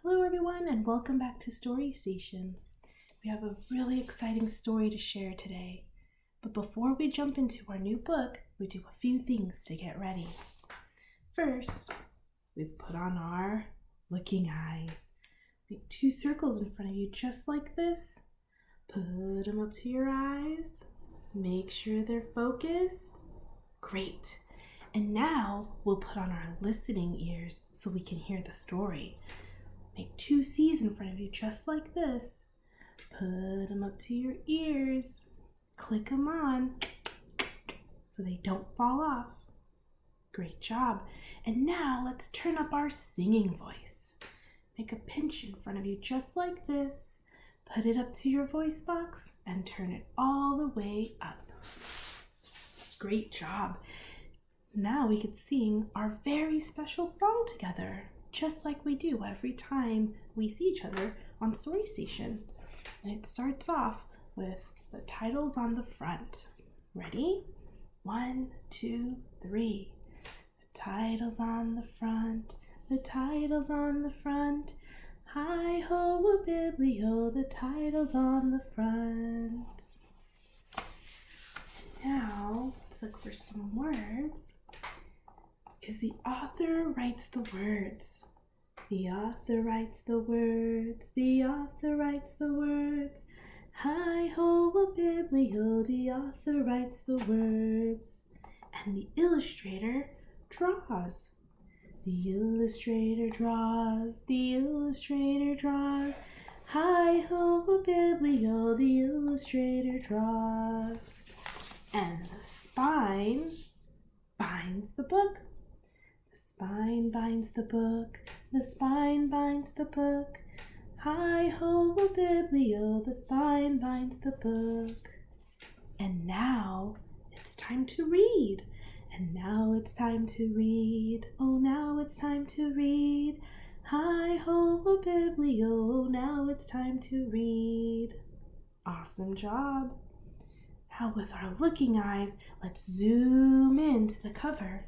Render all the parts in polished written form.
Hello everyone and welcome back to Story Station. We have a really exciting story to share today. But before we jump into our new book, we do a few things to get ready. First, we put on our looking eyes. Make 2 circles in front of you just like this. Put them up to your eyes. Make sure they're focused. Great. And now we'll put on our listening ears so we can hear the story. Make 2 C's in front of you just like this. Put them up to your ears. Click them on so they don't fall off. Great job. And now let's turn up our singing voice. Make a pinch in front of you just like this. Put it up to your voice box and turn it all the way up. Great job. Now we could sing our very special song together, just like we do every time we see each other on Story Station. And it starts off with the titles on the front. Ready? 1, 2, 3. The titles on the front, the titles on the front. Hi-ho-a-bibbly-ho, the titles on the front. Now, let's look for some words, because the author writes the words. The author writes the words, the author writes the words. Hi-ho-a-bibbly-ho, the author writes the words. And the illustrator draws. The illustrator draws, the illustrator draws. Hi-ho-a-bibbly-ho, the illustrator draws. And the spine binds the book. The spine binds the book. The spine binds the book. Hi-ho-a-bibbly-ho, the spine binds the book. And now it's time to read. And now it's time to read. Oh, now it's time to read. Hi-ho-a-bibbly-ho, now it's time to read. Awesome job. Now with our looking eyes, let's zoom into the cover.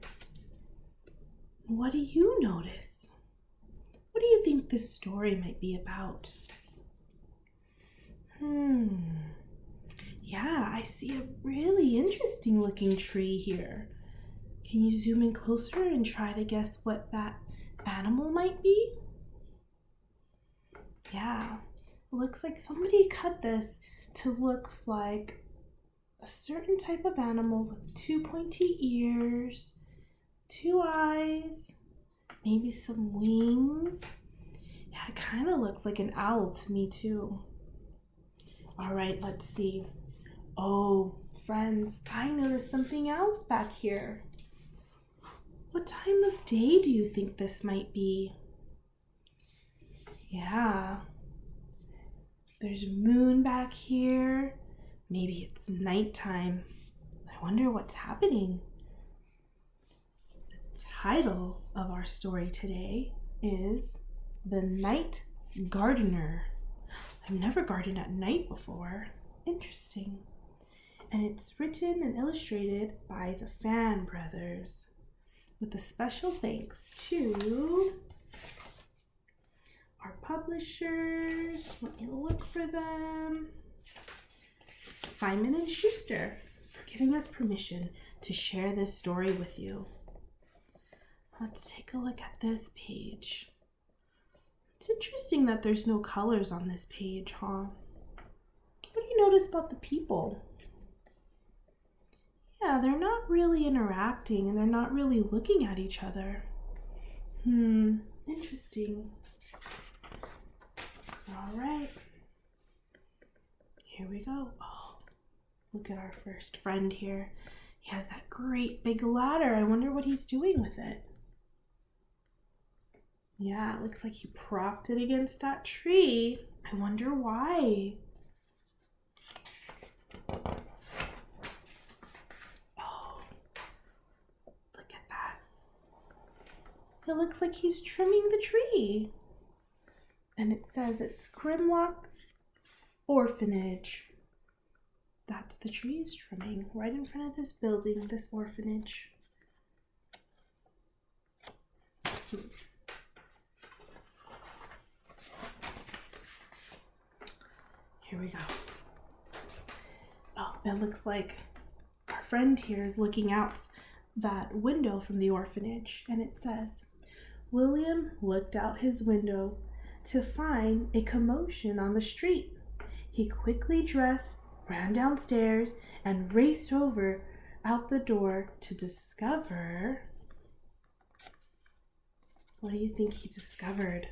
What do you notice? What do you think this story might be about? Yeah, I see a really interesting looking tree here. Can you zoom in closer and try to guess what that animal might be? Yeah, it looks like somebody cut this to look like a certain type of animal with 2 pointy ears, 2 eyes, maybe some wings. Yeah, it kind of looks like an owl to me too. All right, let's see. Oh, friends, I noticed something else back here. What time of day do you think this might be? Yeah, there's a moon back here. Maybe it's nighttime. I wonder what's happening. The title of our story today is The Night Gardener. I've never gardened at night before. Interesting. And it's written and illustrated by the Fan Brothers, with a special thanks to our publishers. Let me look for them. Simon & Schuster, for giving us permission to share this story with you. Let's take a look at this page. It's interesting that there's no colors on this page, huh? What do you notice about the people? Yeah, they're not really interacting and they're not really looking at each other. Interesting. All right. Here we go. Oh, look at our first friend here. He has that great big ladder. I wonder what he's doing with it. Yeah, it looks like he propped it against that tree. I wonder why. It looks like he's trimming the tree. And it says it's Grimlock Orphanage. That's the tree he's trimming right in front of this building, this orphanage. Here we go. Oh, it looks like our friend here is looking out that window from the orphanage, and it says, William looked out his window to find a commotion on the street. He quickly dressed, ran downstairs, and raced over out the door to discover... What do you think he discovered?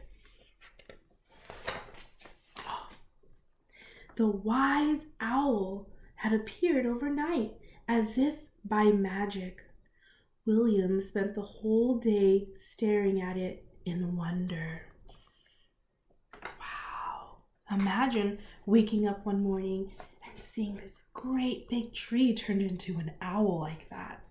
Oh, the wise owl had appeared overnight, as if by magic. William spent the whole day staring at it in wonder. Wow! Imagine waking up one morning and seeing this great big tree turned into an owl like that.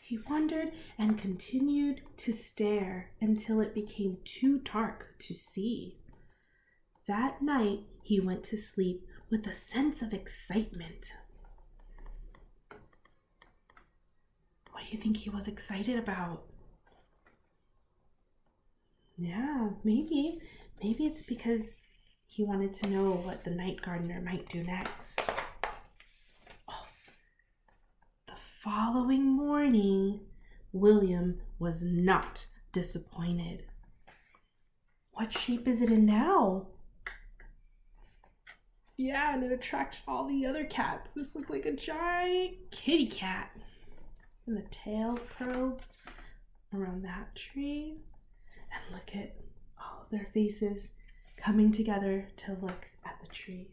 He wondered and continued to stare until it became too dark to see. That night, he went to sleep with a sense of excitement. What do you think he was excited about? Yeah, maybe it's because he wanted to know what the night gardener might do next. The following morning, William was not disappointed. What shape is it in now? Yeah, and it attracts all the other cats. This looks like a giant kitty cat. And the tail's curled around that tree. And look at all of their faces coming together to look at the tree.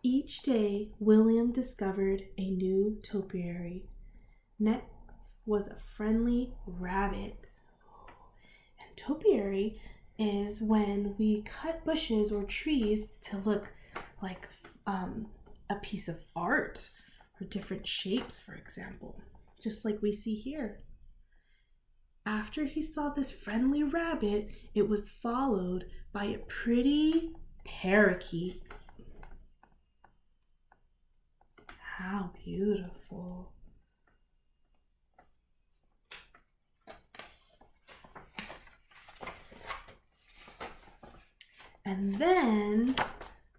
Each day, William discovered a new topiary. Next was a friendly rabbit. And topiary is when we cut bushes or trees to look like a piece of art or different shapes, for example, just like we see here. After he saw this friendly rabbit, it was followed by a pretty parakeet. How beautiful. And then,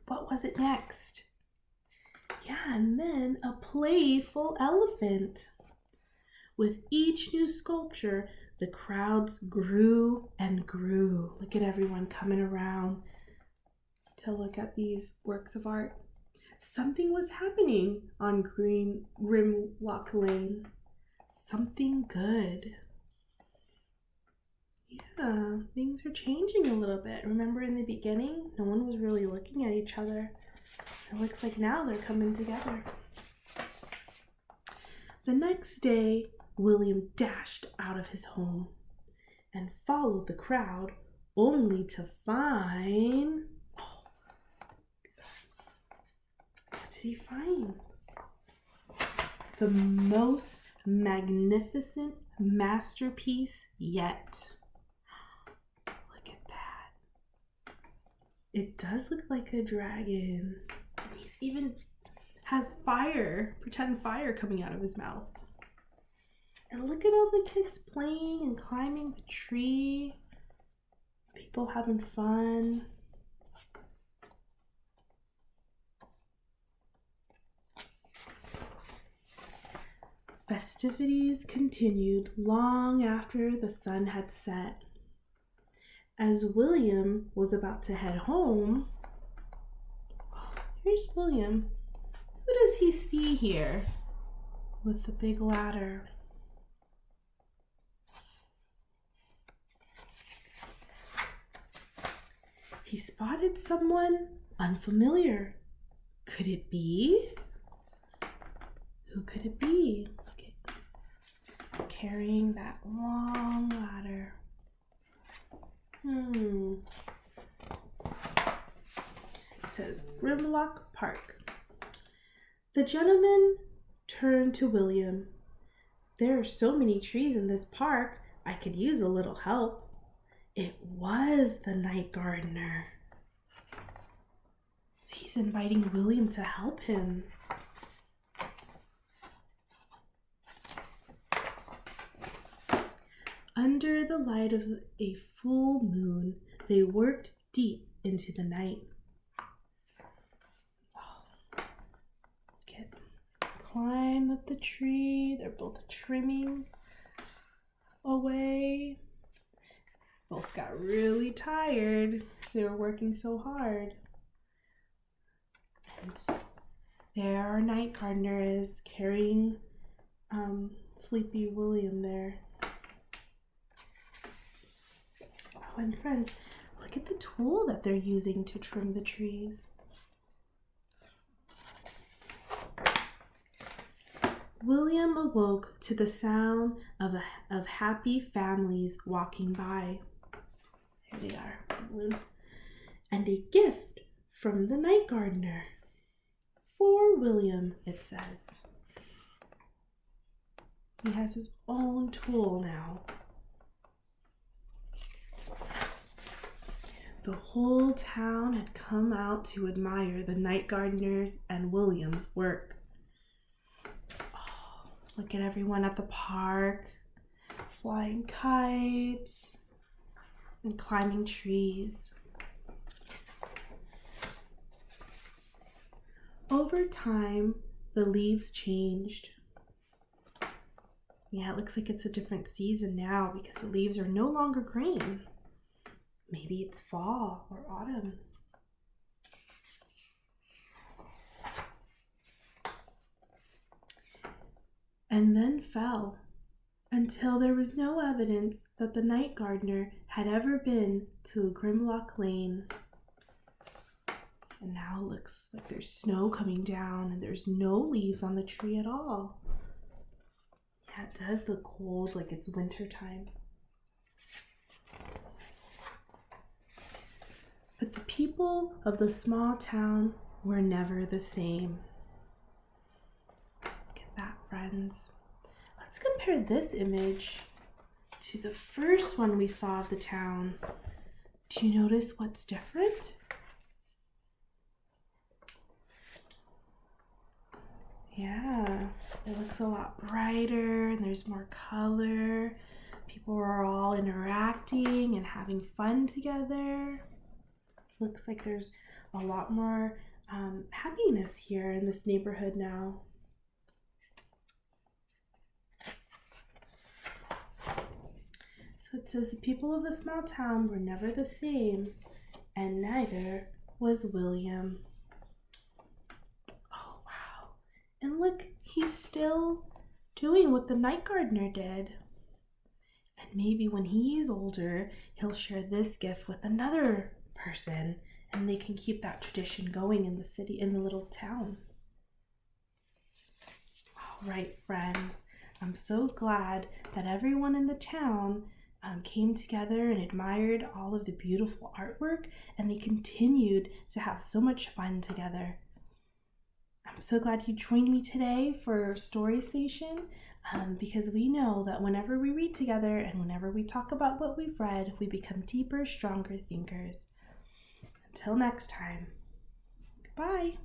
what was it next? Yeah, and then a playful elephant. With each new sculpture, the crowds grew and grew. Look at everyone coming around to look at these works of art. Something was happening on Grimlock Lane. Something good. Yeah, things are changing a little bit. Remember in the beginning, no one was really looking at each other. It looks like now they're coming together. The next day, William dashed out of his home and followed the crowd only to find... What did he find? The most magnificent masterpiece yet. Look at that. It does look like a dragon. And he's even has fire, pretend fire coming out of his mouth. And look at all the kids playing and climbing the tree. People having fun. Festivities continued long after the sun had set. As William was about to head home, here's William. Who does he see here with the big ladder? He spotted someone unfamiliar. Could it be? Who could it be? Look at, he's carrying that long ladder. It says Grimlock Park. The gentleman turned to William. There are so many trees in this park, I could use a little help. It was the night gardener. He's inviting William to help him. Under the light of a full moon, they worked deep into the night. Climb up the tree. They're both trimming away. Both got really tired. They were working so hard. And there our night gardener is carrying Sleepy William there. Oh, and friends, look at the tool that they're using to trim the trees. William awoke to the sound of happy families walking by. Here they are, and a gift from the night gardener. For William, it says. He has his own tool now. The whole town had come out to admire the night gardener's and William's work. Oh, look at everyone at the park, flying kites and climbing trees. Over time, the leaves changed. Yeah, it looks like it's a different season now because the leaves are no longer green. Maybe it's fall or autumn. And then fell until there was no evidence that the night gardener had ever been to Grimlock Lane. And now it looks like there's snow coming down and there's no leaves on the tree at all. Yeah, it does look cold, like it's winter time. But the people of the small town were never the same. Look at that, friends. Let's compare this image to the first one we saw of the town. Do you notice what's different? Yeah, it looks a lot brighter and there's more color. People are all interacting and having fun together. Looks like there's a lot more happiness here in this neighborhood now. So it says the people of a small town were never the same, and neither was William. Oh, wow. And look, he's still doing what the night gardener did. And maybe when he's older, he'll share this gift with another person and they can keep that tradition going in the city, in the little town. All right, friends, I'm so glad that everyone in the town came together and admired all of the beautiful artwork, and they continued to have so much fun together. I'm so glad you joined me today for Story Station, because we know that whenever we read together and whenever we talk about what we've read, we become deeper, stronger thinkers. Until next time, goodbye.